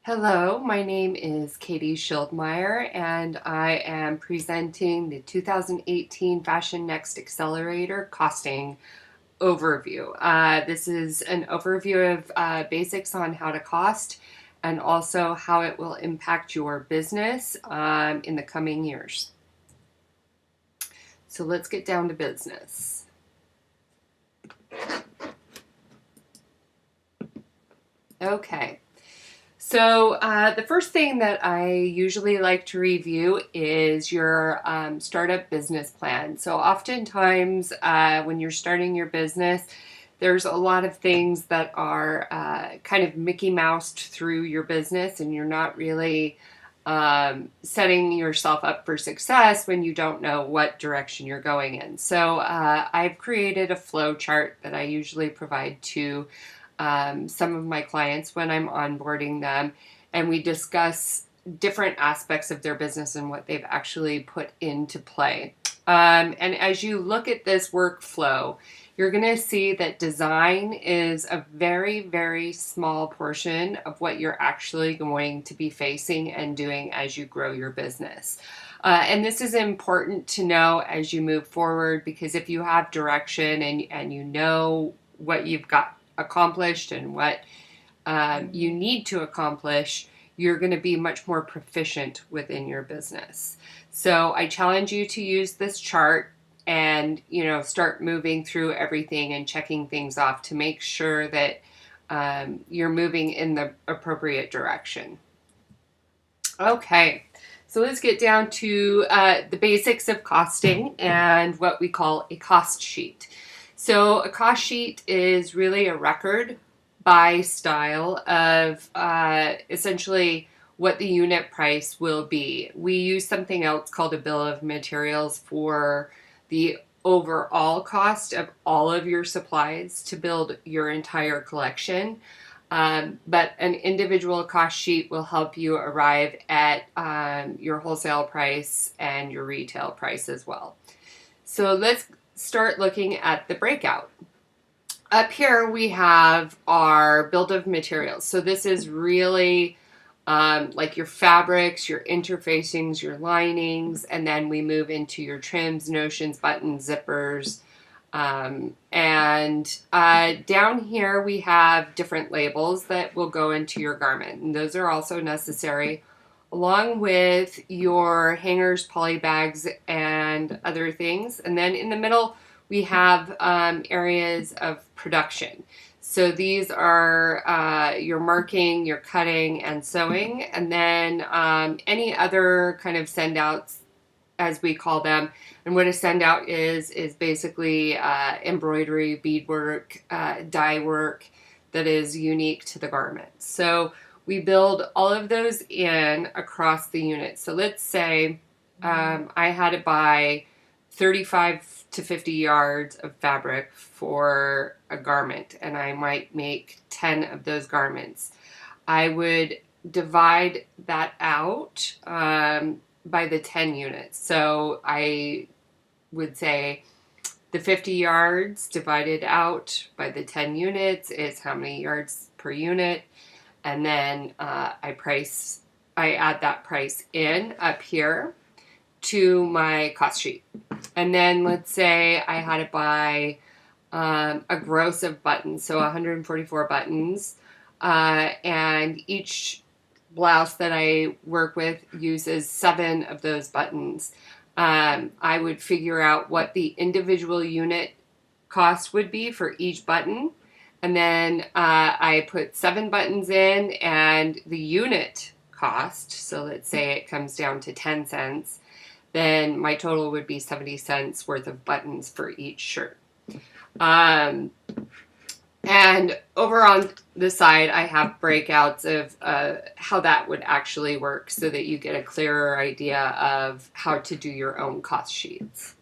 Hello, my name is Katy Schildmeyer, and I am presenting the 2018 Fashionxt Accelerator Costing Overview. This is an overview of basics on how to cost and also how it will impact your business in the coming years. So let's get down to business. Okay. So the first thing that I usually like to review is your startup business plan. So oftentimes when you're starting your business, there's a lot of things that are kind of Mickey Moused through your business, and you're not really setting yourself up for success when you don't know what direction you're going in. So I've created a flow chart that I usually provide to some of my clients when I'm onboarding them, and we discuss different aspects of their business and what they've actually put into play. And as you look at this workflow, you're going to see that design is a very, very small portion of what you're actually going to be facing and doing as you grow your business. And this is important to know as you move forward, because if you have direction and you know what you've got accomplished and what you need to accomplish, you're going to be much more proficient within your business. So I challenge you to use this chart and start moving through everything and checking things off to make sure that you're moving in the appropriate direction. Okay, so let's get down to the basics of costing and what we call a cost sheet. So a cost sheet is really a record by style of essentially what the unit price will be. We use something else called a bill of materials for the overall cost of all of your supplies to build your entire collection. But an individual cost sheet will help you arrive at your wholesale price and your retail price as well. So let's start looking at the breakout. Up here we have our bill of materials. So this is really like your fabrics, your interfacings, your linings, and then we move into your trims, notions, buttons, zippers. And down here we have different labels that will go into your garment, and those are also necessary, along with your hangers, poly bags, and other things. And then in the middle, we have areas of production. So these are your marking, your cutting, and sewing, and then any other kind of send outs, as we call them. And what a send out is basically embroidery, beadwork, dye work that is unique to the garment. So we build all of those in across the unit. So let's say I had to buy 35 to 50 yards of fabric for a garment, and I might make 10 of those garments. I would divide that out by the 10 units. So I would say the 50 yards divided out by the 10 units is how many yards per unit. And then I add that price in up here to my cost sheet. And then let's say I had to buy a gross of buttons, so 144 buttons, and each blouse that I work with uses 7 of those buttons. I would figure out what the individual unit cost would be for each button, and then I put 7 buttons in, and the unit cost, so let's say it comes down to 10 cents, then my total would be 70 cents worth of buttons for each shirt. And over on the side, I have breakouts of how that would actually work so that you get a clearer idea of how to do your own cost sheets.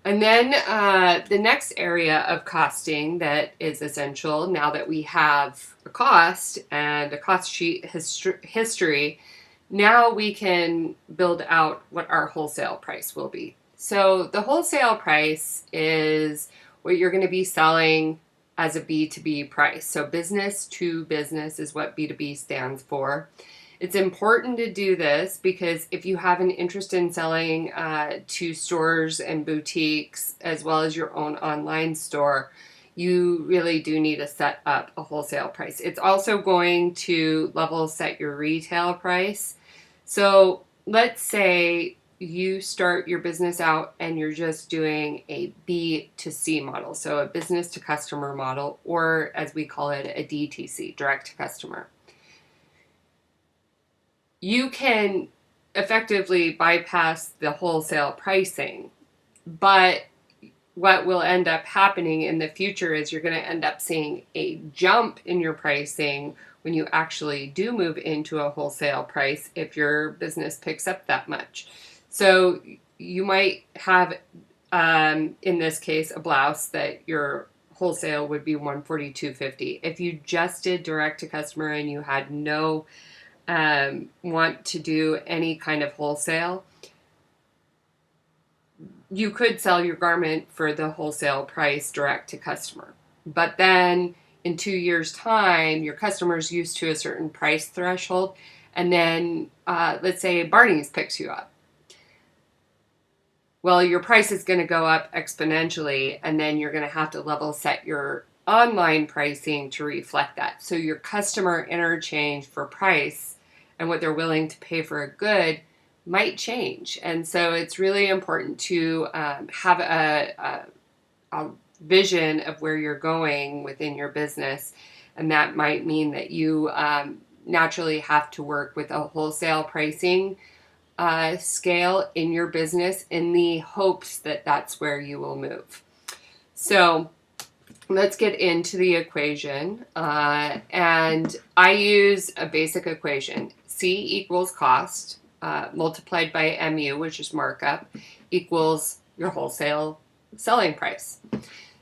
And then the next area of costing that is essential, now that we have a cost and a cost sheet history, now we can build out what our wholesale price will be. So the wholesale price is what you're going to be selling as a B2B price. So business to business is what B2B stands for. It's important to do this because if you have an interest in selling to stores and boutiques as well as your own online store, you really do need to set up a wholesale price. It's also going to level set your retail price. So let's say you start your business out and you're just doing a B2C model, so a business to customer model, or as we call it, a DTC, direct to customer. You can effectively bypass the wholesale pricing, but what will end up happening in the future is you're going to end up seeing a jump in your pricing when you actually do move into a wholesale price if your business picks up that much. So you might have, in this case, a blouse that your wholesale would be $142.50. If you just did direct to customer and you had no want to do any kind of wholesale, you could sell your garment for the wholesale price direct to customer. But then in 2 years' time, your customer's used to a certain price threshold, and then let's say Barney's picks you up. Well, your price is going to go up exponentially, and then you're going to have to level set your online pricing to reflect that. So your customer interchange for price and what they're willing to pay for a good might change. And so it's really important to have a vision of where you're going within your business. And that might mean that you naturally have to work with a wholesale pricing scale in your business in the hopes that that's where you will move. So let's get into the equation. And I use a basic equation. C equals cost multiplied by MU, which is markup, equals your wholesale selling price.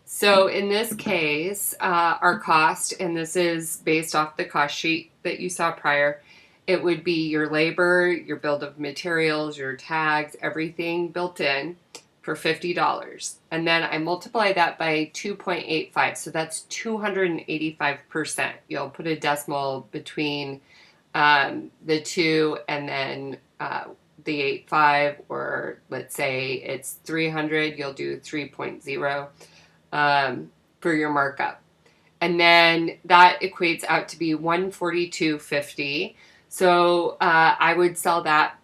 So in this case, our cost, and this is based off the cost sheet that you saw prior, it would be your labor, your bill of materials, your tags, everything built in for $50. And then I multiply that by 2.85. So that's 285%. You'll put a decimal between the 2 and then the 85, or let's say it's 300, you'll do 3.0 for your markup. And then that equates out to be $142.50. So I would sell that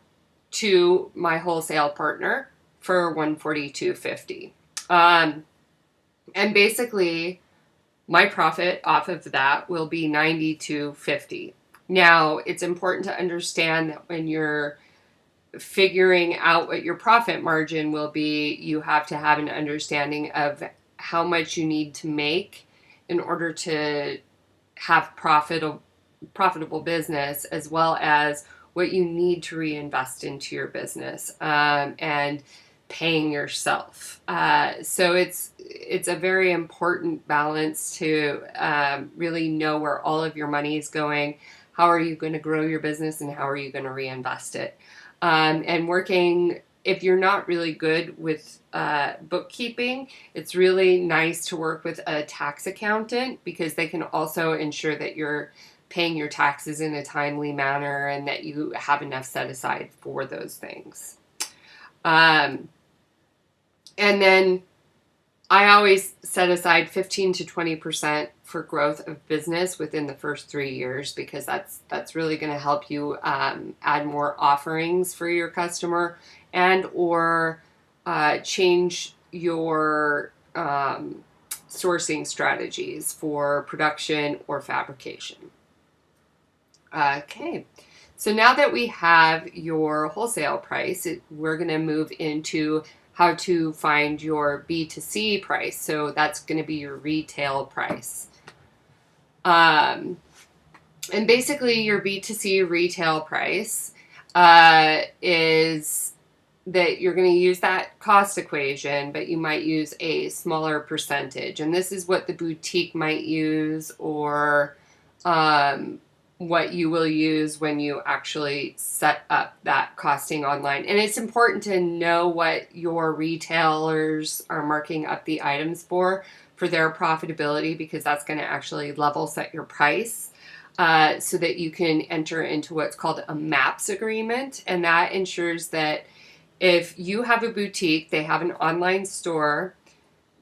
to my wholesale partner for $142.50. And basically, my profit off of that will be $92.50. Now, it's important to understand that when you're figuring out what your profit margin will be, you have to have an understanding of how much you need to make in order to have profitable business, as well as what you need to reinvest into your business and paying yourself. So it's a very important balance to really know where all of your money is going. How are you going to grow your business, and how are you going to reinvest it? And working, if you're not really good with bookkeeping, it's really nice to work with a tax accountant, because they can also ensure that you're paying your taxes in a timely manner and that you have enough set aside for those things. And then I always set aside 15 to 20% for growth of business within the first 3 years, because that's really going to help you add more offerings for your customer and or change your sourcing strategies for production or fabrication. Okay, so now that we have your wholesale price, we're going to move into how to find your B2C price. So that's going to be your retail price. And basically your B2C retail price is that you're going to use that cost equation, but you might use a smaller percentage. And this is what the boutique might use, or what you will use when you actually set up that costing online. And it's important to know what your retailers are marking up the items for for their profitability, because that's going to actually level set your price so that you can enter into what's called a MAPS agreement. And that ensures that if you have a boutique, they have an online store,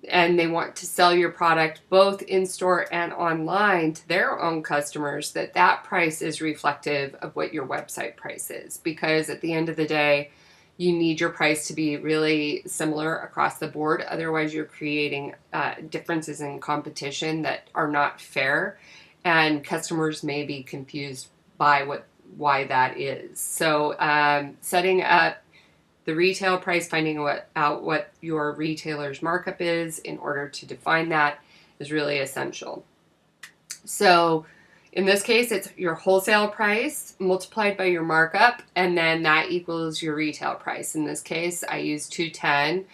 and they want to sell your product both in store and online to their own customers, that that price is reflective of what your website price is. Because at the end of the day, you need your price to be really similar across the board. Otherwise, you're creating differences in competition that are not fair, and customers may be confused by why that is. So setting up the retail price, finding out what your retailer's markup is in order to define that, is really essential. So in this case, it's your wholesale price multiplied by your markup, and then that equals your retail price. In this case, I use 210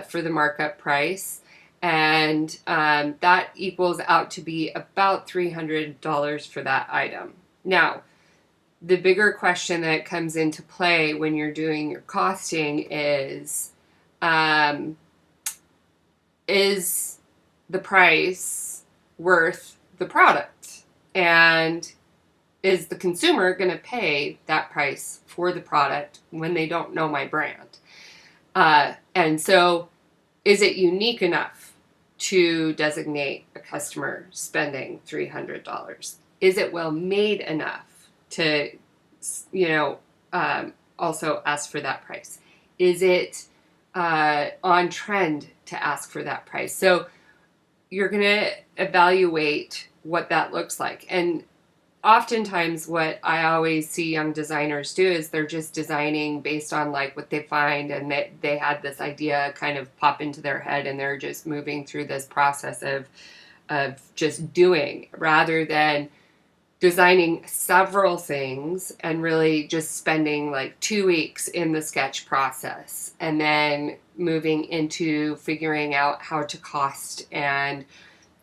for the markup price, and that equals out to be about $300 for that item. Now, the bigger question that comes into play when you're doing your costing is the price worth the product? And is the consumer going to pay that price for the product when they don't know my brand? And so is it unique enough to designate a customer spending $300? Is it well made enough to, also ask for that price? Is it on trend to ask for that price? So you're going to evaluate what that looks like. And oftentimes what I always see young designers do is they're just designing based on like what they find, and they had this idea kind of pop into their head, and they're just moving through this process of just doing, rather than designing several things and really just spending like 2 weeks in the sketch process, and then moving into figuring out how to cost and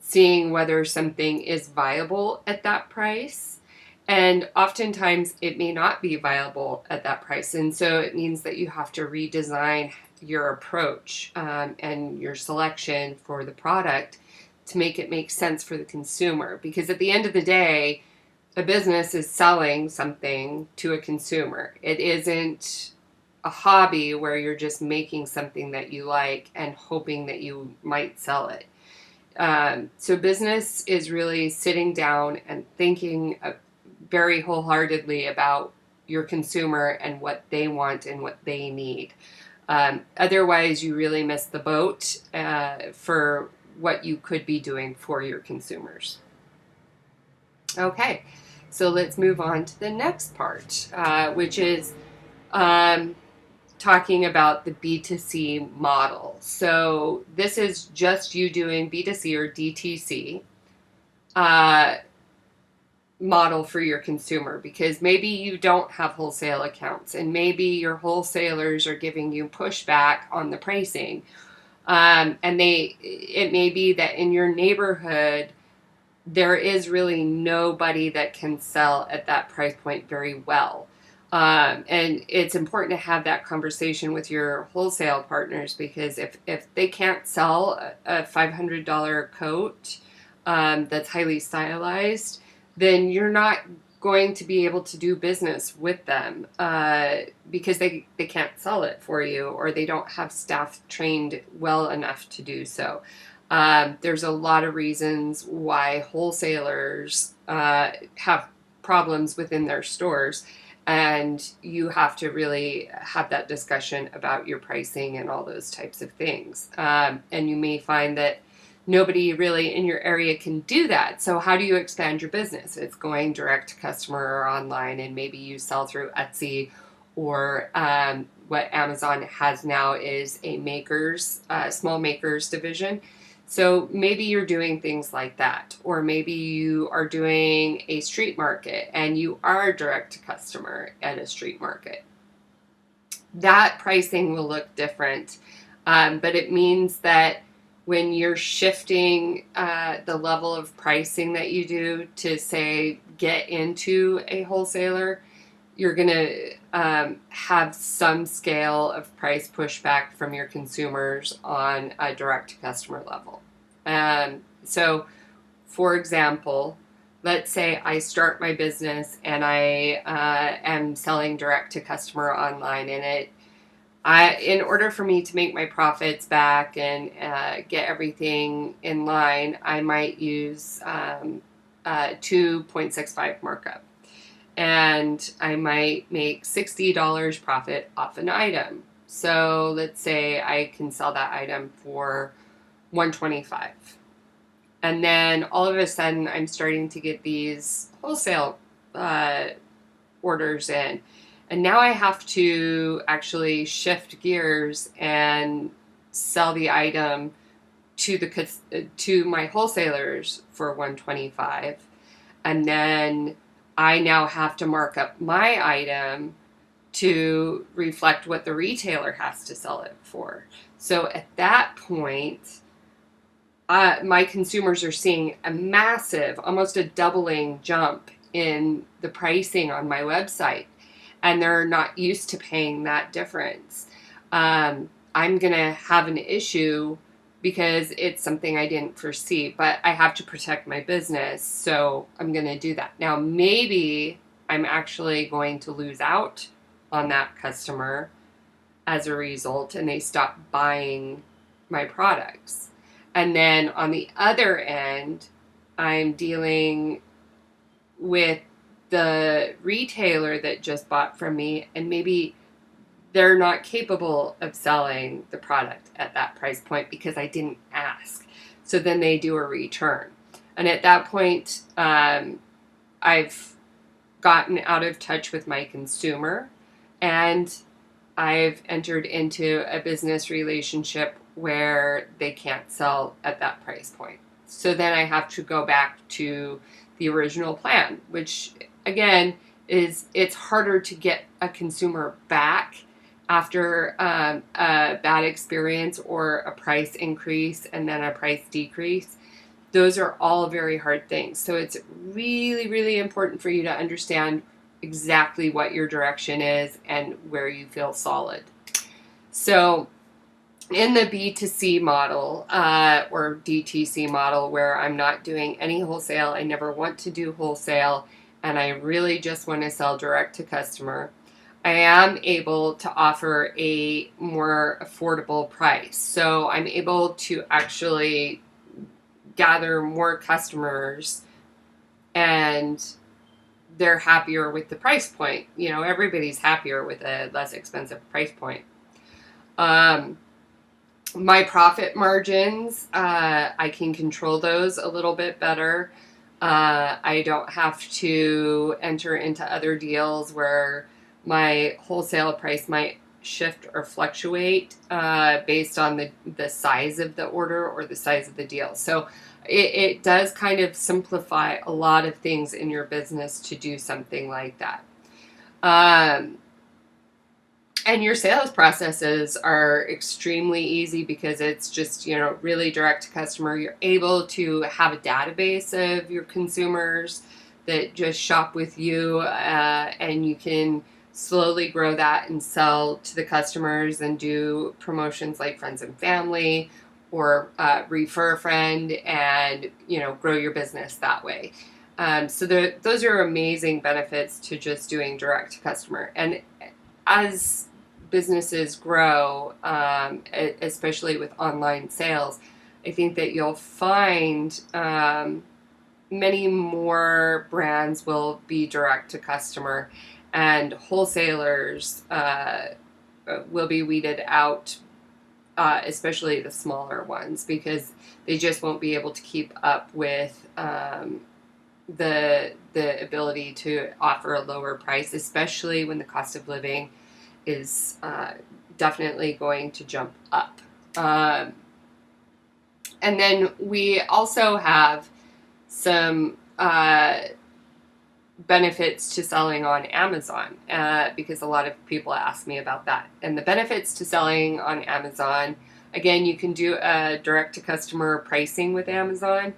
seeing whether something is viable at that price. And oftentimes it may not be viable at that price. And so it means that you have to redesign your approach and your selection for the product to make it make sense for the consumer. Because at the end of the day, a business is selling something to a consumer. It isn't a hobby where you're just making something that you like and hoping that you might sell it. So business is really sitting down and thinking very wholeheartedly about your consumer and what they want and what they need. Otherwise, you really miss the boat for what you could be doing for your consumers. Okay, so let's move on to the next part, which is talking about the B2C model. So this is just you doing B2C or DTC model for your consumer, because maybe you don't have wholesale accounts, and maybe your wholesalers are giving you pushback on the pricing. And it may be that in your neighborhood, there is really nobody that can sell at that price point very well. And it's important to have that conversation with your wholesale partners, because if they can't sell a $500 coat that's highly stylized, then you're not going to be able to do business with them because they can't sell it for you, or they don't have staff trained well enough to do so. There's a lot of reasons why wholesalers have problems within their stores, and you have to really have that discussion about your pricing and all those types of things. And you may find that nobody really in your area can do that. So how do you expand your business? It's going direct to customer or online, and maybe you sell through Etsy, or what Amazon has now is a small makers division. So maybe you're doing things like that, or maybe you are doing a street market and you are direct to customer at a street market. That pricing will look different, but it means that when you're shifting the level of pricing that you do to, say, get into a wholesaler, you're going to have some scale of price pushback from your consumers on a direct-to-customer level. So, for example, let's say I start my business and I am selling direct to customer online, and in order for me to make my profits back and get everything in line, I might use 2.65 markup, and I might make $60 profit off an item. So let's say I can sell that item for 125. And then all of a sudden, I'm starting to get these wholesale orders in. And now I have to actually shift gears and sell the item to my wholesalers for 125. And then I now have to mark up my item to reflect what the retailer has to sell it for. So at that point, my consumers are seeing a massive, almost a doubling jump in the pricing on my website, and they're not used to paying that difference. I'm going to have an issue because it's something I didn't foresee, but I have to protect my business, so I'm going to do that. Now, maybe I'm actually going to lose out on that customer as a result, and they stop buying my products. And then on the other end, I'm dealing with the retailer that just bought from me, and maybe they're not capable of selling the product at that price point because I didn't ask. So then they do a return. And at that point, I've gotten out of touch with my consumer, and I've entered into a business relationship where they can't sell at that price point. So then I have to go back to the original plan, which again it's harder to get a consumer back after a bad experience or a price increase and then a price decrease. Those are all very hard things. So it's really, really important for you to understand exactly what your direction is and where you feel solid. So in the B2C model or DTC model, where I'm not doing any wholesale, I never want to do wholesale, and I really just want to sell direct to customer, I am able to offer a more affordable price. So I'm able to actually gather more customers, and they're happier with the price point. You know, everybody's happier with a less expensive price point. My profit margins, I can control those a little bit better. I don't have to enter into other deals where my wholesale price might shift or fluctuate based on the size of the order or the size of the deal. So it does kind of simplify a lot of things in your business to do something like that. And your sales processes are extremely easy because it's just, you know, really direct to customer. You're able to have a database of your consumers that just shop with you, and you can slowly grow that and sell to the customers and do promotions like friends and family or refer a friend and, you know, grow your business that way. So those are amazing benefits to just doing direct to customer. And as businesses grow, especially with online sales, I think that you'll find many more brands will be direct to customer, and wholesalers will be weeded out, especially the smaller ones, because they just won't be able to keep up with the ability to offer a lower price, especially when the cost of living is definitely going to jump up. And then we also have some benefits to selling on Amazon, because a lot of people ask me about that. And the benefits to selling on Amazon, again, you can do a direct-to-customer pricing with Amazon.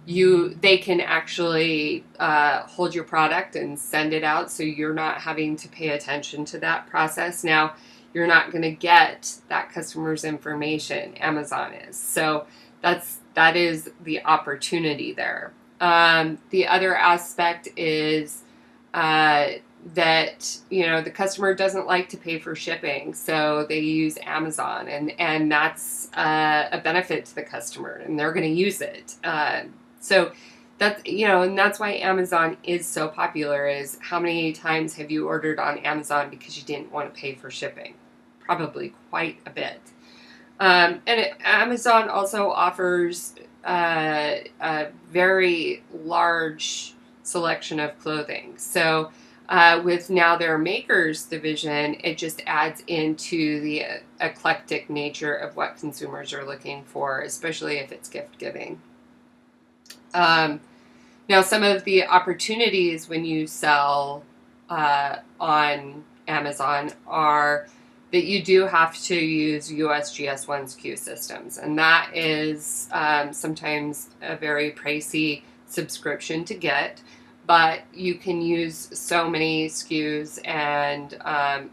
They can actually hold your product and send it out, so you're not having to pay attention to that process. Now, you're not going to get that customer's information. Amazon is. So that's that is the opportunity there. The other aspect is that the customer doesn't like to pay for shipping, so they use Amazon, and that's a benefit to the customer, and they're going to use it. So that's and that's why Amazon is so popular. Is how many times have you ordered on Amazon because you didn't want to pay for shipping? Probably quite a bit. Amazon also offers a very large selection of clothing. So with now their makers division, it just adds into the eclectic nature of what consumers are looking for, especially if it's gift giving. Now, some of the opportunities when you sell on Amazon are that you do have to use USGS1 SKU systems, and that is sometimes a very pricey subscription to get, but you can use so many SKUs, and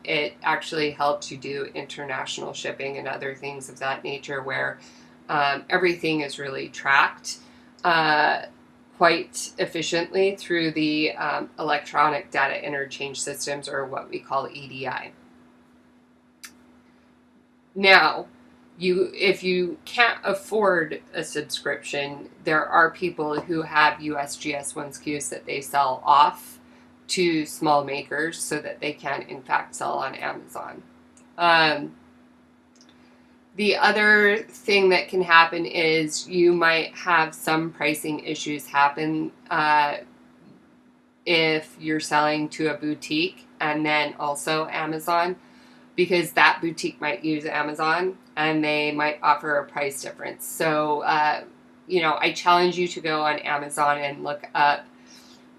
it actually helps you do international shipping and other things of that nature where everything is really tracked quite efficiently through the electronic data interchange systems, or what we call EDI. Now, if you can't afford a subscription, there are people who have USGS1 SKUs that they sell off to small makers so that they can, in fact, sell on Amazon. The other thing that can happen is you might have some pricing issues happen if you're selling to a boutique and then also Amazon, because that boutique might use Amazon and they might offer a price difference. So, I challenge you to go on Amazon and look up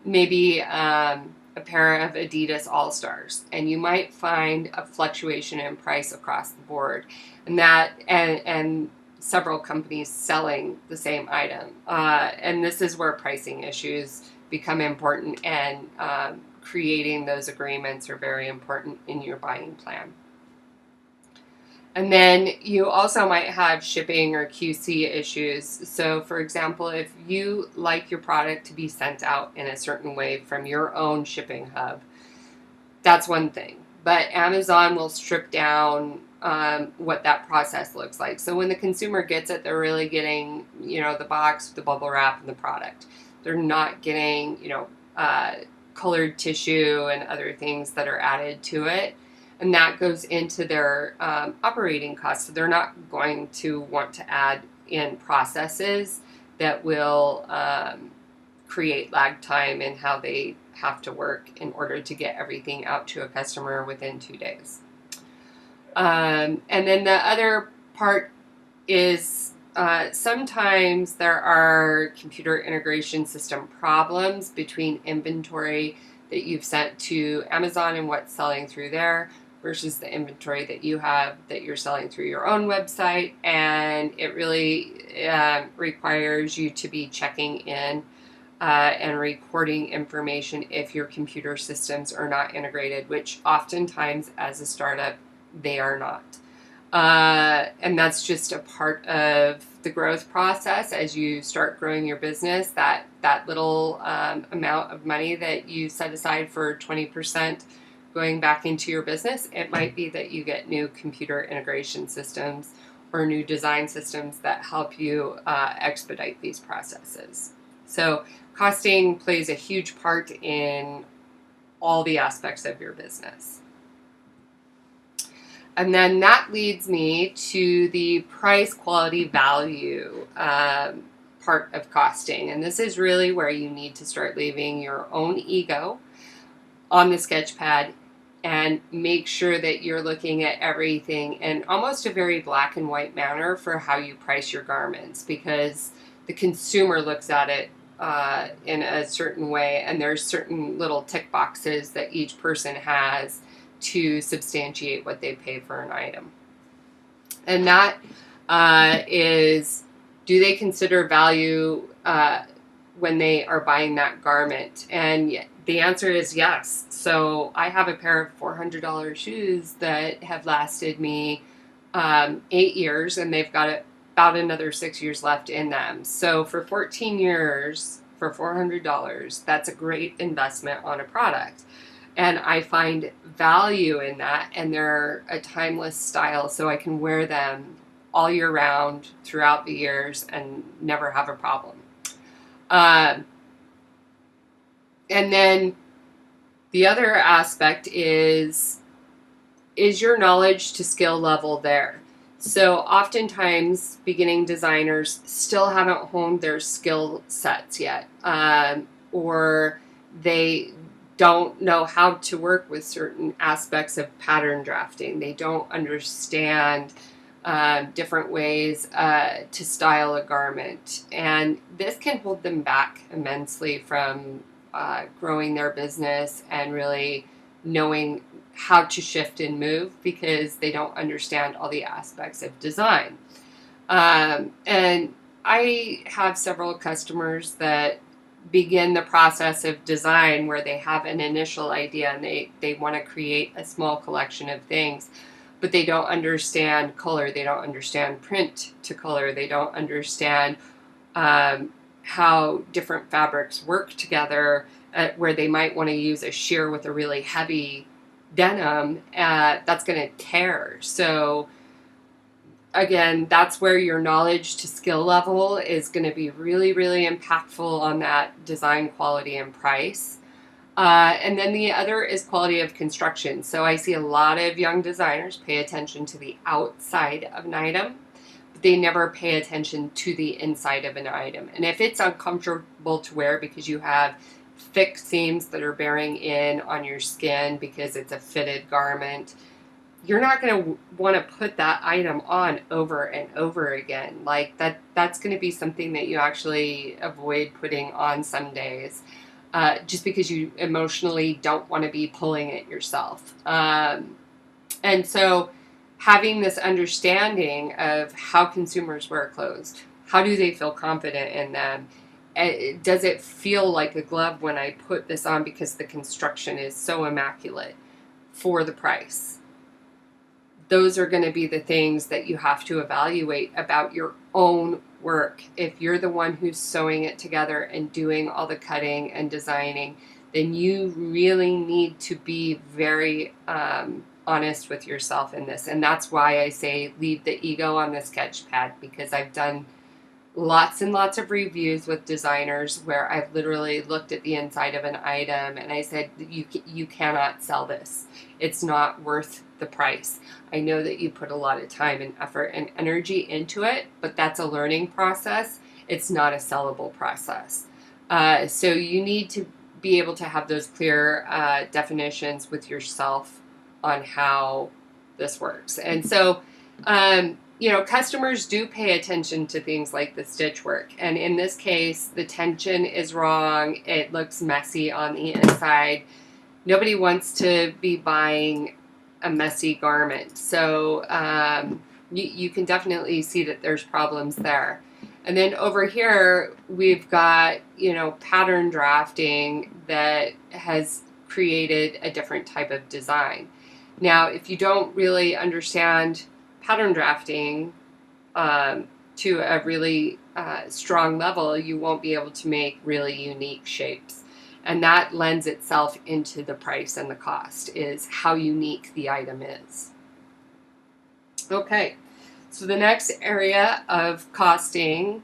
maybe a pair of Adidas All-Stars, and you might find a fluctuation in price across the board, and several companies selling the same item. And this is where pricing issues become important, and creating those agreements are very important in your buying plan. And then you also might have shipping or QC issues. So, for example, if you like your product to be sent out in a certain way from your own shipping hub, that's one thing. But Amazon will strip down what that process looks like. So when the consumer gets it, they're really getting, the box, the bubble wrap, and the product. They're not getting, colored tissue and other things that are added to it. And that goes into their operating costs. So they're not going to want to add in processes that will create lag time in how they have to work in order to get everything out to a customer within 2 days. And then the other part is sometimes there are computer integration system problems between inventory that you've sent to Amazon and what's selling through there versus the inventory that you have that you're selling through your own website. And it really requires you to be checking in and recording information if your computer systems are not integrated, which oftentimes as a startup, they are not. And that's just a part of the growth process. As you start growing your business, that little amount of money that you set aside for 20% going back into your business, it might be that you get new computer integration systems or new design systems that help you expedite these processes. So costing plays a huge part in all the aspects of your business. And then that leads me to the price, quality, value part of costing. And this is really where you need to start leaving your own ego on the sketch pad and make sure that you're looking at everything in almost a very black and white manner for how you price your garments, because the consumer looks at it in a certain way, and there's certain little tick boxes that each person has to substantiate what they pay for an item. And that is, do they consider value when they are buying that garment? And the answer is yes. So I have a pair of $400 shoes that have lasted me 8 years, and they've got about another 6 years left in them. So for 14 years, for $400, that's a great investment on a product. And I find value in that, and they're a timeless style, so I can wear them all year round throughout the years and never have a problem. And then the other aspect is your knowledge to skill level there? So oftentimes beginning designers still haven't honed their skill sets yet, or they don't know how to work with certain aspects of pattern drafting. They don't understand different ways to style a garment. And this can hold them back immensely from growing their business and really knowing how to shift and move, because they don't understand all the aspects of design. And I have several customers that begin the process of design where they have an initial idea and they want to create a small collection of things, but they don't understand color, they don't understand print to color, they don't understand how different fabrics work together, where they might want to use a sheer with a really heavy denim that's going to tear. So again, that's where your knowledge to skill level is going to be really, really impactful on that design quality and price. And then the other is quality of construction. So I see a lot of young designers pay attention to the outside of an item, but they never pay attention to the inside of an item. And if it's uncomfortable to wear because you have thick seams that are bearing in on your skin because it's a fitted garment, you're not going to want to put that item on over and over again. Like that's going to be something that you actually avoid putting on some days, just because you emotionally don't want to be pulling it yourself. And so having this understanding of how consumers wear clothes, how do they feel confident in them? Does it feel like a glove when I put this on because the construction is so immaculate for the price? Those are going to be the things that you have to evaluate about your own work. If you're the one who's sewing it together and doing all the cutting and designing, then you really need to be very honest with yourself in this. And that's why I say leave the ego on the sketch pad, because I've done lots and lots of reviews with designers where I've literally looked at the inside of an item and I said, you cannot sell this. It's not worth the price. I know that you put a lot of time and effort and energy into it, but that's a learning process. It's not a sellable process. So you need to be able to have those clear definitions with yourself on how this works. And so, customers do pay attention to things like the stitch work. And in this case, the tension is wrong. It looks messy on the inside. Nobody wants to be buying a messy garment. So you can definitely see that there's problems there. And then over here, we've got, pattern drafting that has created a different type of design. Now, if you don't really understand pattern drafting to a really strong level, you won't be able to make really unique shapes. And that lends itself into the price and the cost, is how unique the item is. Okay, so the next area of costing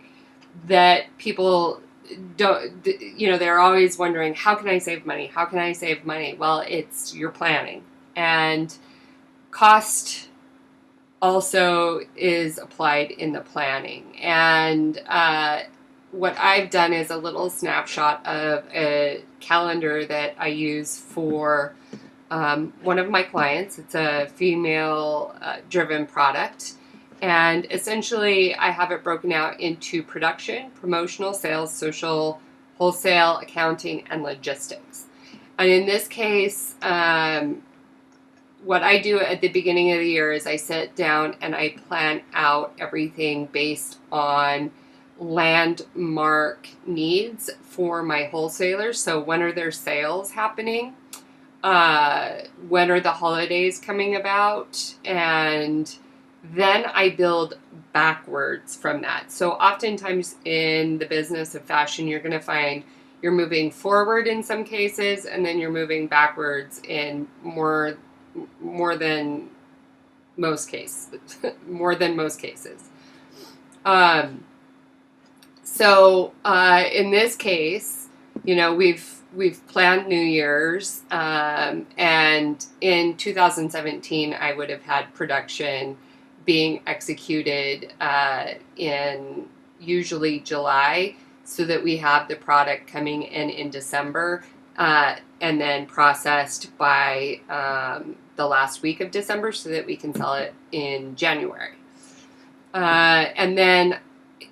that people don't, they're always wondering, how can I save money? How can I save money? Well, it's your planning. And cost also is applied in the planning. And what I've done is a little snapshot of a calendar that I use for one of my clients. It's a female driven product. And essentially I have it broken out into production, promotional, sales, social, wholesale, accounting, and logistics. And in this case, what I do at the beginning of the year is I sit down and I plan out everything based on landmark needs for my wholesalers. So when are their sales happening? When are the holidays coming about? And Then I build backwards from that. So oftentimes in the business of fashion, you're going to find you're moving forward in some cases, and then you're moving backwards in more than most cases. More than most cases. In this case, we've planned New Year's, and in 2017, I would have had production being executed in usually July, so that we have the product coming in December, and then processed by the last week of December, so that we can sell it in January. And then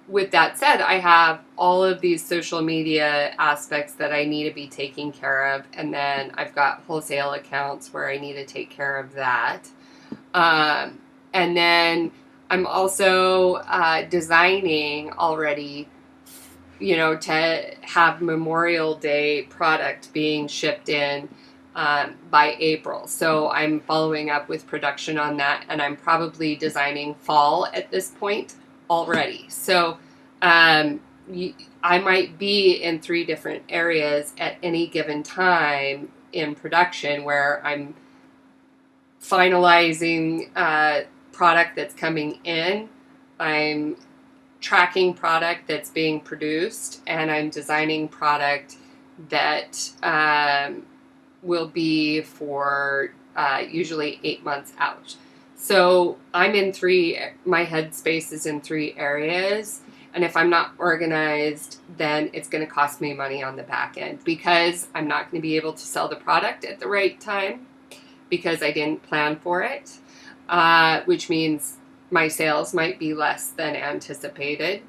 with that said, I have all of these social media aspects that I need to be taking care of. And then I've got wholesale accounts where I need to take care of that. And then I'm also designing already, to have Memorial Day product being shipped in by April. So I'm following up with production on that, and I'm probably designing fall at this point already. So I might be in 3 different areas at any given time in production, where I'm finalizing product that's coming in, I'm tracking product that's being produced, and I'm designing product that will be for usually 8 months out. So my headspace is in 3 areas. And if I'm not organized, then it's going to cost me money on the back end, because I'm not going to be able to sell the product at the right time because I didn't plan for it, which means my sales might be less than anticipated.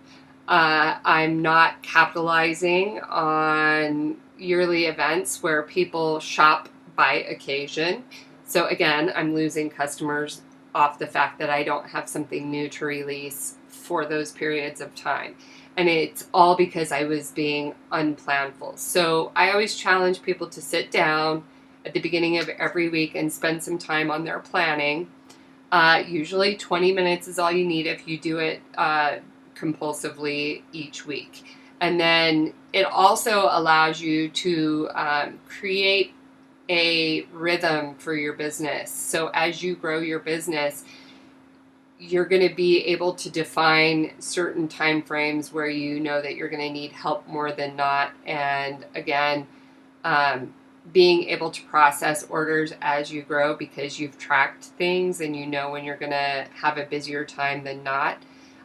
I'm not capitalizing on yearly events where people shop by occasion. So again, I'm losing customers off the fact that I don't have something new to release for those periods of time. And it's all because I was being unplanful. So I always challenge people to sit down at the beginning of every week and spend some time on their planning. Usually 20 minutes is all you need if you do it compulsively each week. And then it also allows you to create a rhythm for your business. So as you grow your business, you're going to be able to define certain time frames where you know that you're going to need help more than not. And again, being able to process orders as you grow, because you've tracked things and you know when you're going to have a busier time than not,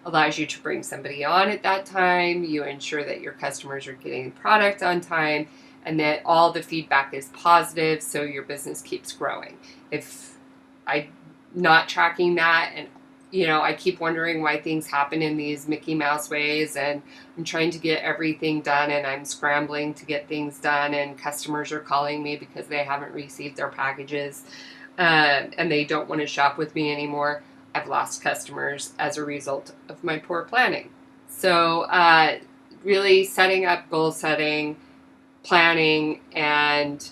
allows you to bring somebody on at that time. You ensure that your customers are getting the product on time, and that all the feedback is positive, so your business keeps growing. If I'm not tracking that, and I keep wondering why things happen in these Mickey Mouse ways, and I'm trying to get everything done, and I'm scrambling to get things done, and customers are calling me because they haven't received their packages, and they don't want to shop with me anymore. I've lost customers as a result of my poor planning. So really setting up goal setting, planning, and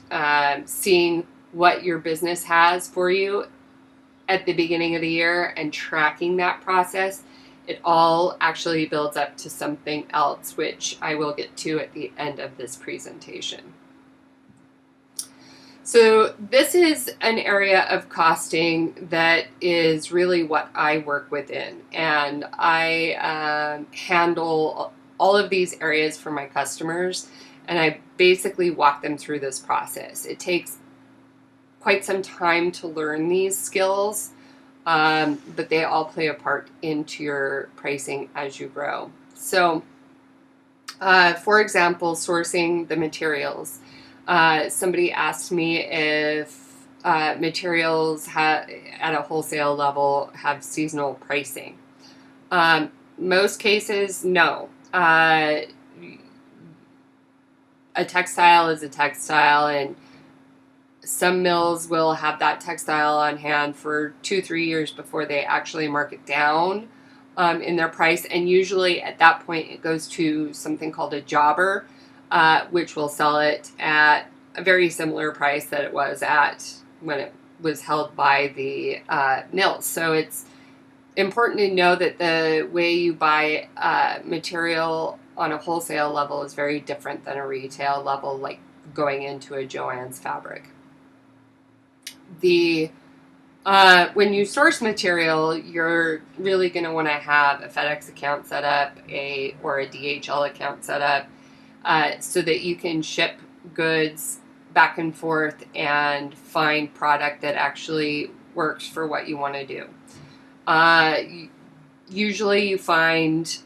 seeing what your business has for you at the beginning of the year and tracking that process, it all actually builds up to something else, which I will get to at the end of this presentation. So this is an area of costing that is really what I work within, and I handle all of these areas for my customers, and I basically walk them through this process. It takes quite some time to learn these skills, but they all play a part into your pricing as you grow. So, for example, sourcing the materials. Somebody asked me if materials at a wholesale level have seasonal pricing. Most cases, no. A textile is a textile, and some mills will have that textile on hand for 2-3 years before they actually mark it down in their price. And usually at that point it goes to something called a jobber, which will sell it at a very similar price that it was at when it was held by the mills. So it's important to know that the way you buy material on a wholesale level is very different than a retail level, like going into a Joann's fabric. When you source material, you're really going to want to have a FedEx account set up, or a DHL account set up, so that you can ship goods back and forth and find product that actually works for what you want to do. Usually you find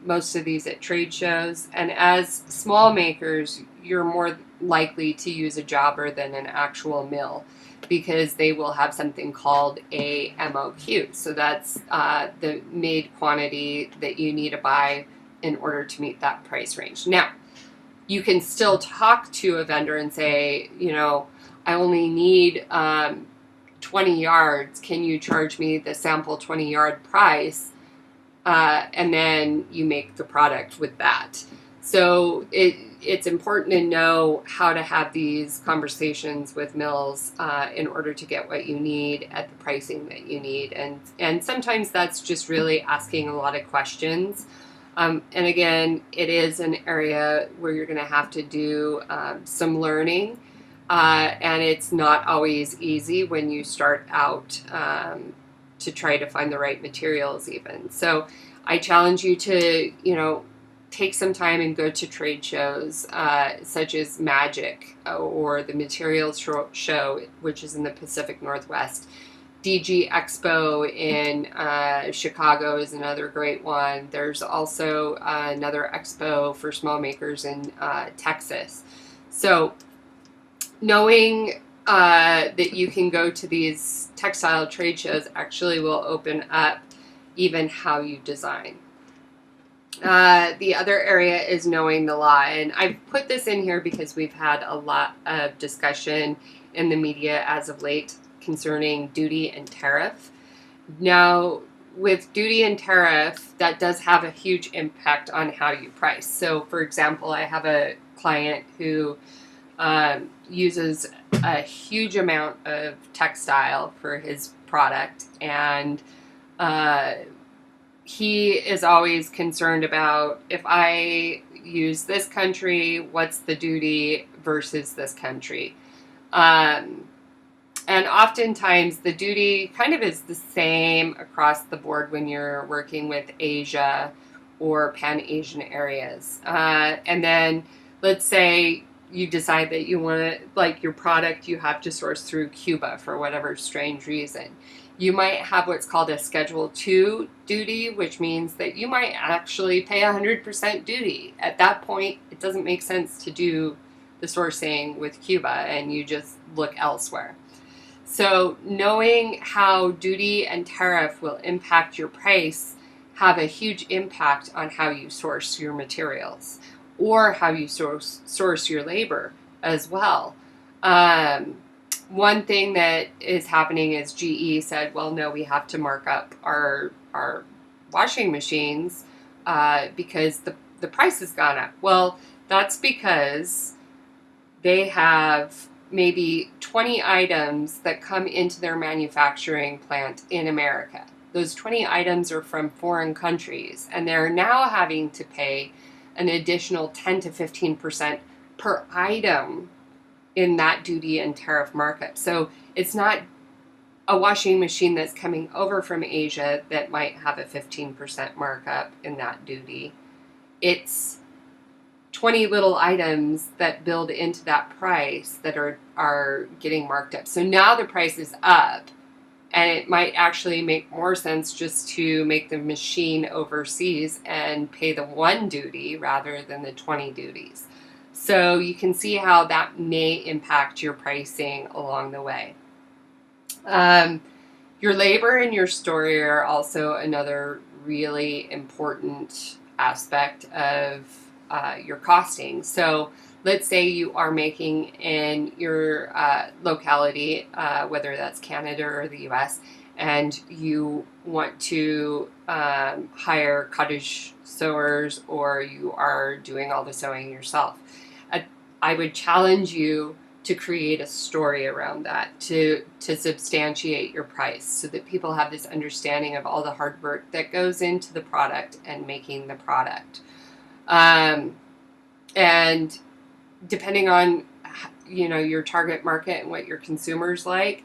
most of these at trade shows, and as small makers, you're more likely to use a jobber than an actual mill, because they will have something called a MOQ. So that's the made quantity that you need to buy in order to meet that price range. Now, you can still talk to a vendor and say, I only need 20 yards. Can you charge me the sample 20-yard price? And then you make the product with that. So it's important to know how to have these conversations with mills in order to get what you need at the pricing that you need. And sometimes that's just really asking a lot of questions. And again, it is an area where you're going to have to do some learning. And it's not always easy when you start out to try to find the right materials even. So I challenge you to, take some time and go to trade shows such as Magic or the Materials Show, which is in the Pacific Northwest. DG Expo in Chicago is another great one. There's also another expo for small makers in Texas. So knowing that you can go to these textile trade shows actually will open up even how you design. The other area is knowing the law, and I've put this in here because we've had a lot of discussion in the media as of late concerning duty and tariff. Now, with duty and tariff, that does have a huge impact on how you price. So, for example, I have a client who uses a huge amount of textile for his product, and he is always concerned about, if I use this country, what's the duty versus this country? And oftentimes the duty kind of is the same across the board when you're working with Asia or Pan-Asian areas. And then let's say you decide that you want to, like your product, you have to source through Cuba for whatever strange reason. You might have what's called a Schedule 2 duty, which means that you might actually pay 100% duty. At that point, it doesn't make sense to do the sourcing with Cuba, and you just look elsewhere. So knowing how duty and tariff will impact your price have a huge impact on how you source your materials or how you source your labor as well. One thing that is happening is GE said, well, no, we have to mark up our washing machines because the price has gone up. Well, that's because they have maybe 20 items that come into their manufacturing plant in America. Those 20 items are from foreign countries, and they're now having to pay an additional 10 to 15% per item in that duty and tariff markup. So it's not a washing machine that's coming over from Asia that might have a 15% markup in that duty. It's 20 little items that build into that price that are getting marked up. So now the price is up, and it might actually make more sense just to make the machine overseas and pay the one duty rather than the 20 duties. So you can see how that may impact your pricing along the way. Your labor and your storage are also another really important aspect of your costing. So let's say you are making in your locality, whether that's Canada or the US, and you want to hire cottage sewers, or you are doing all the sewing yourself. I would challenge you to create a story around that, to substantiate your price so that people have this understanding of all the hard work that goes into the product and making the product. And depending on, your target market and what your consumers like,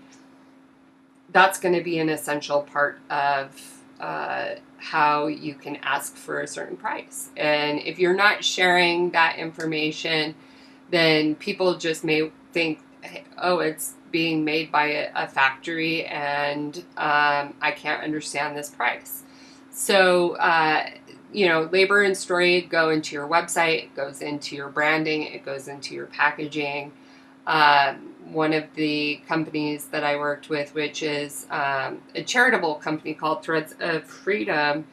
that's going to be an essential part of how you can ask for a certain price. And if you're not sharing that information, then people just may think, oh, it's being made by a factory and I can't understand this price. So, labor and story go into your website, it goes into your branding, it goes into your packaging. One of the companies that I worked with, which is a charitable company called Threads of Freedom,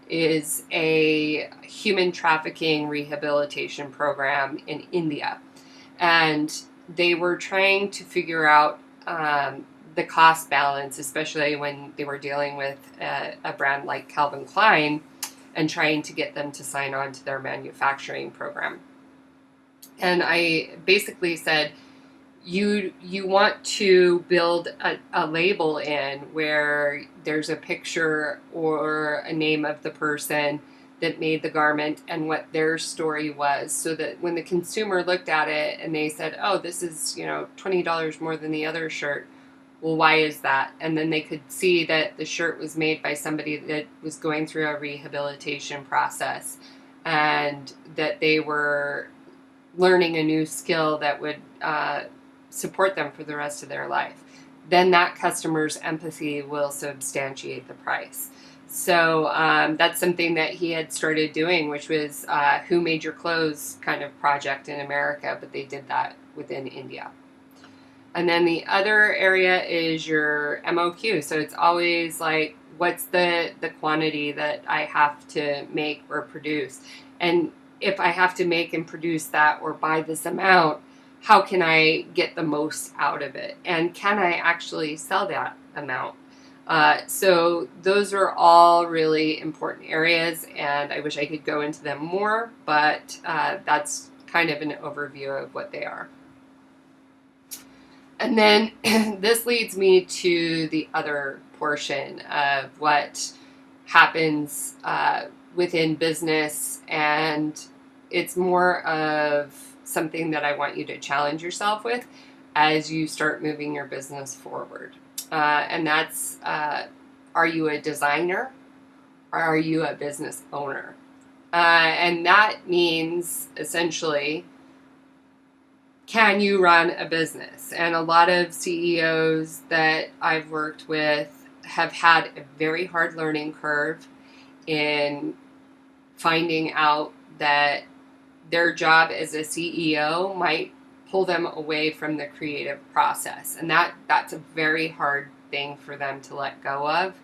is a human trafficking rehabilitation program in India. And they were trying to figure out the cost balance, especially when they were dealing with a brand like Calvin Klein and trying to get them to sign on to their manufacturing program. And I basically said, you want to build a label in where there's a picture or a name of the person that made the garment and what their story was, so that when the consumer looked at it and they said, oh, this is $20 more than the other shirt, well, why is that? And then they could see that the shirt was made by somebody that was going through a rehabilitation process and that they were learning a new skill that would support them for the rest of their life. Then that customer's empathy will substantiate the price. So that's something that he had started doing, which was Who Made Your Clothes kind of project in America, but they did that within India. And then the other area is your MOQ. So it's always like, what's the quantity that I have to make or produce? And if I have to make and produce that or buy this amount, how can I get the most out of it? And can I actually sell that amount? So those are all really important areas, and I wish I could go into them more, but that's kind of an overview of what they are. And then this leads me to the other portion of what happens within business, and it's more of something that I want you to challenge yourself with as you start moving your business forward. And that's, are you a designer or are you a business owner? And that means essentially, can you run a business? And a lot of CEOs that I've worked with have had a very hard learning curve in finding out that their job as a CEO might pull them away from the creative process. And that's a very hard thing for them to let go of.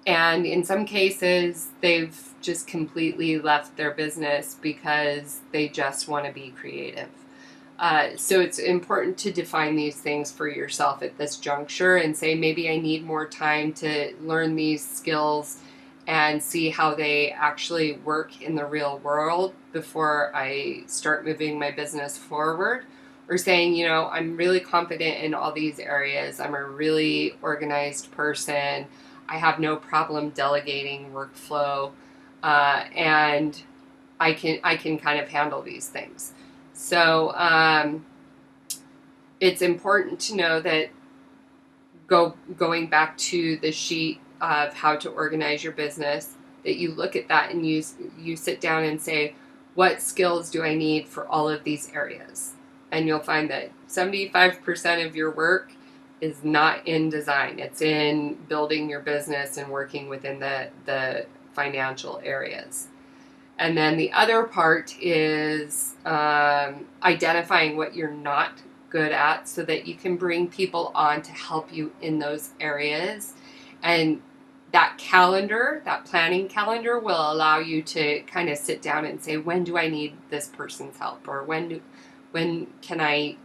And in some cases, they've just completely left their business because they just want to be creative. So it's important to define these things for yourself at this juncture and say, maybe I need more time to learn these skills and see how they actually work in the real world before I start moving my business forward. Or saying, I'm really confident in all these areas. I'm a really organized person. I have no problem delegating workflow, and I can kind of handle these things. So it's important to know that going back to the sheet of how to organize your business, that you look at that and you sit down and say, what skills do I need for all of these areas? And you'll find that 75% of your work is not in design. It's in building your business and working within the financial areas. And then the other part is identifying what you're not good at so that you can bring people on to help you in those areas. And that calendar, that planning calendar, will allow you to kind of sit down and say, when do I need this person's help? Or when can I,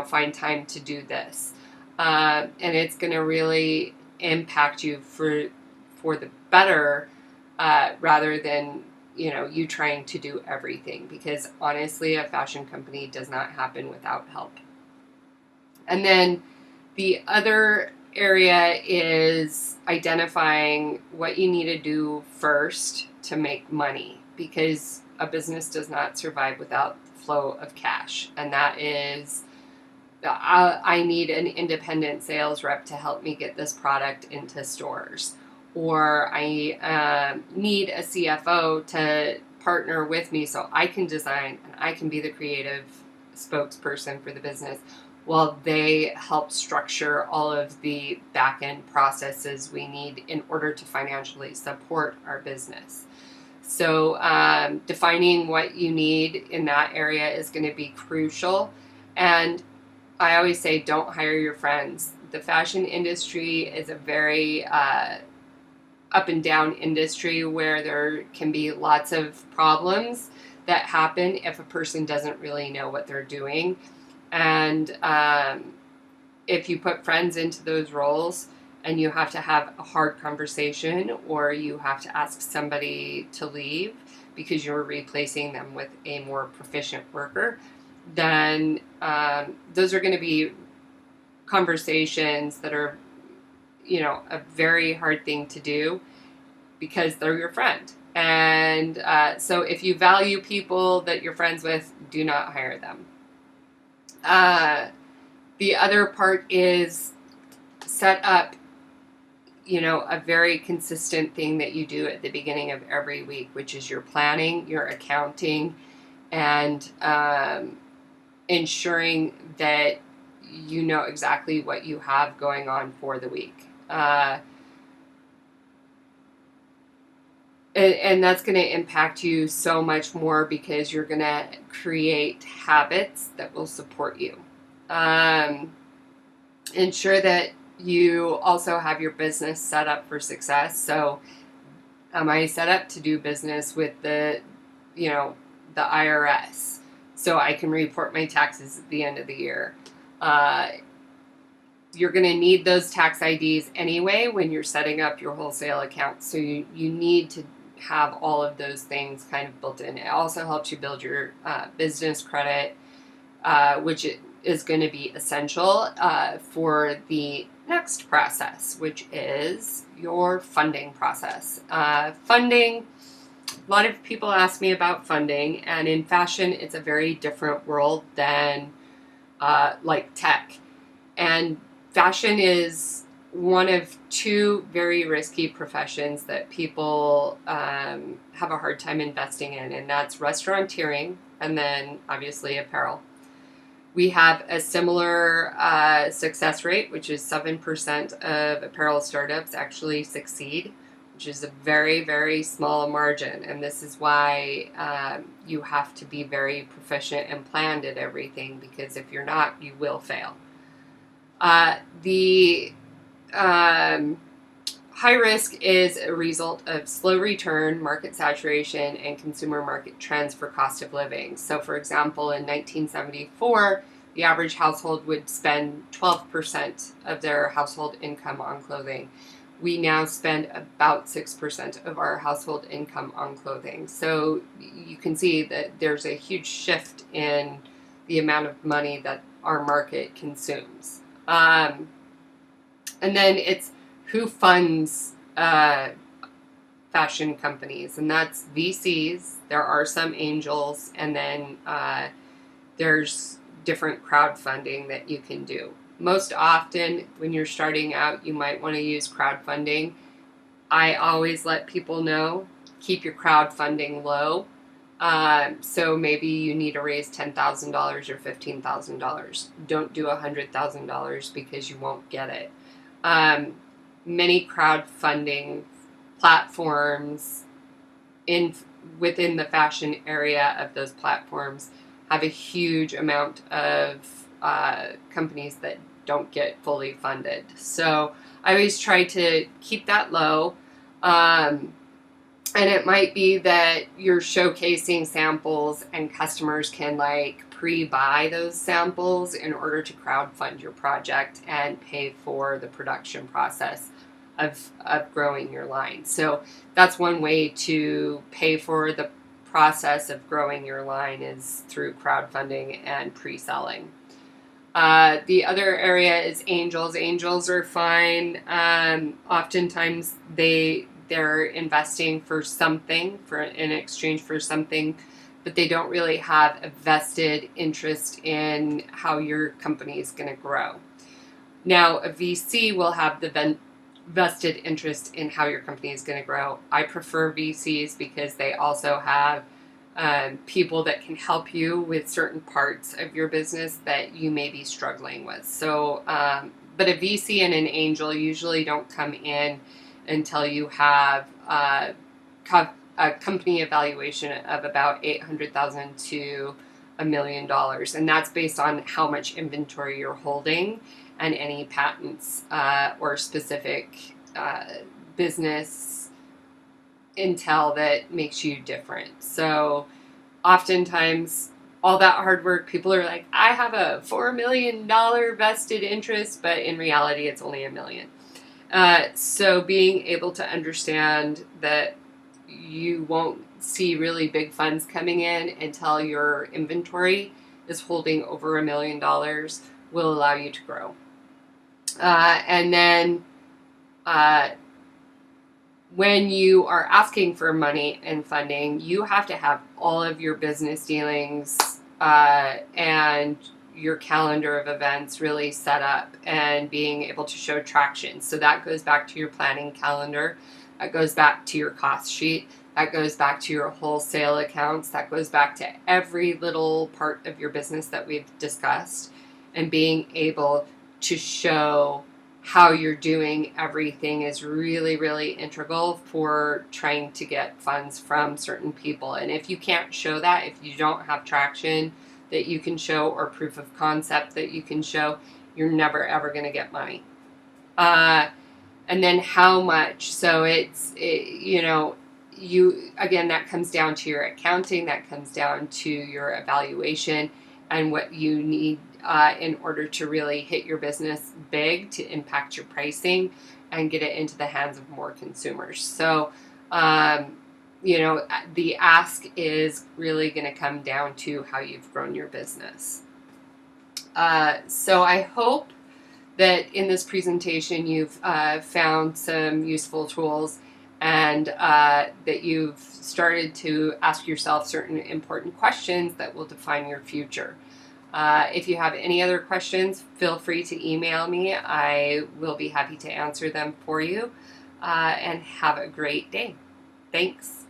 find time to do this? And it's going to really impact you for the better, rather than, you trying to do everything, because honestly, a fashion company does not happen without help. And then the other area is identifying what you need to do first to make money, because a business does not survive without the flow of cash. And that is, I need an independent sales rep to help me get this product into stores, or I need a CFO to partner with me so I can design and I can be the creative spokesperson for the business, while they help structure all of the back end processes we need in order to financially support our business. So defining what you need in that area is going to be crucial. And I always say, don't hire your friends. The fashion industry is a very up and down industry where there can be lots of problems that happen if a person doesn't really know what they're doing. And if you put friends into those roles and you have to have a hard conversation, or you have to ask somebody to leave because you're replacing them with a more proficient worker, then those are going to be conversations that are, a very hard thing to do, because they're your friend. And so if you value people that you're friends with, do not hire them. The other part is set up, a very consistent thing that you do at the beginning of every week, which is your planning, your accounting, and ensuring that you know exactly what you have going on for the week. And that's going to impact you so much more, because you're going to create habits that will support you. Ensure that you also have your business set up for success. So am I set up to do business with the IRS, so I can report my taxes at the end of the year? You're going to need those tax IDs anyway when you're setting up your wholesale account. So you need to have all of those things kind of built in. It also helps you build your business credit, which is going to be essential for the next process, which is your funding process. Funding, a lot of people ask me about funding, and in fashion, it's a very different world than like tech. And fashion is one of two very risky professions that people have a hard time investing in, and that's restauranteering and then obviously apparel. We have a similar success rate, which is 7% of apparel startups actually succeed, which is a very, very small margin. And this is why you have to be very proficient and planned at everything, because if you're not, you will fail. The high risk is a result of slow return, market saturation, and consumer market trends for cost of living. So, for example, in 1974, the average household would spend 12% of their household income on clothing. We now spend about 6% of our household income on clothing. So you can see that there's a huge shift in the amount of money that our market consumes. And then it's who funds fashion companies, and that's VCs. There are some angels, and then there's different crowdfunding that you can do. Most often when you're starting out, you might want to use crowdfunding. I always let people know, keep your crowdfunding low. So maybe you need to raise $10,000 or $15,000. Don't do $100,000 because you won't get it. Many crowdfunding platforms within the fashion area of those platforms have a huge amount of companies that don't get fully funded. So I always try to keep that low. And it might be that you're showcasing samples and customers can pre-buy those samples in order to crowdfund your project and pay for the production process. of growing your line. So that's one way to pay for the process of growing your line, is through crowdfunding and pre-selling. The other area is angels. Angels are fine. Oftentimes they're investing for something, for in exchange for something, but they don't really have a vested interest in how your company is going to grow. Now, a VC will have the vested interest in how your company is going to grow. I prefer VCs because they also have people that can help you with certain parts of your business that you may be struggling with. So, but a VC and an angel usually don't come in until you have a company evaluation of about $800,000 to $1 million, and that's based on how much inventory you're holding and any patents or specific business intel that makes you different. So oftentimes all that hard work, people are like, I have a $4 million vested interest, but in reality it's only $1 million. So being able to understand that you won't see really big funds coming in until your inventory is holding over $1 million will allow you to grow. And then when you are asking for money and funding, you have to have all of your business dealings and your calendar of events really set up and being able to show traction. So that goes back to your planning calendar. That goes back to your cost sheet. That goes back to your wholesale accounts. That goes back to every little part of your business that we've discussed, and being able to show how you're doing everything is really, really integral for trying to get funds from certain people. And if you can't show that, if you don't have traction that you can show or proof of concept that you can show, you're never ever going to get money. And then how much? So again, that comes down to your accounting, that comes down to your evaluation and what you need in order to really hit your business big, to impact your pricing and get it into the hands of more consumers. So, the ask is really going to come down to how you've grown your business. So I hope that in this presentation you've found some useful tools, and that you've started to ask yourself certain important questions that will define your future. If you have any other questions, feel free to email me. I will be happy to answer them for you. And have a great day. Thanks.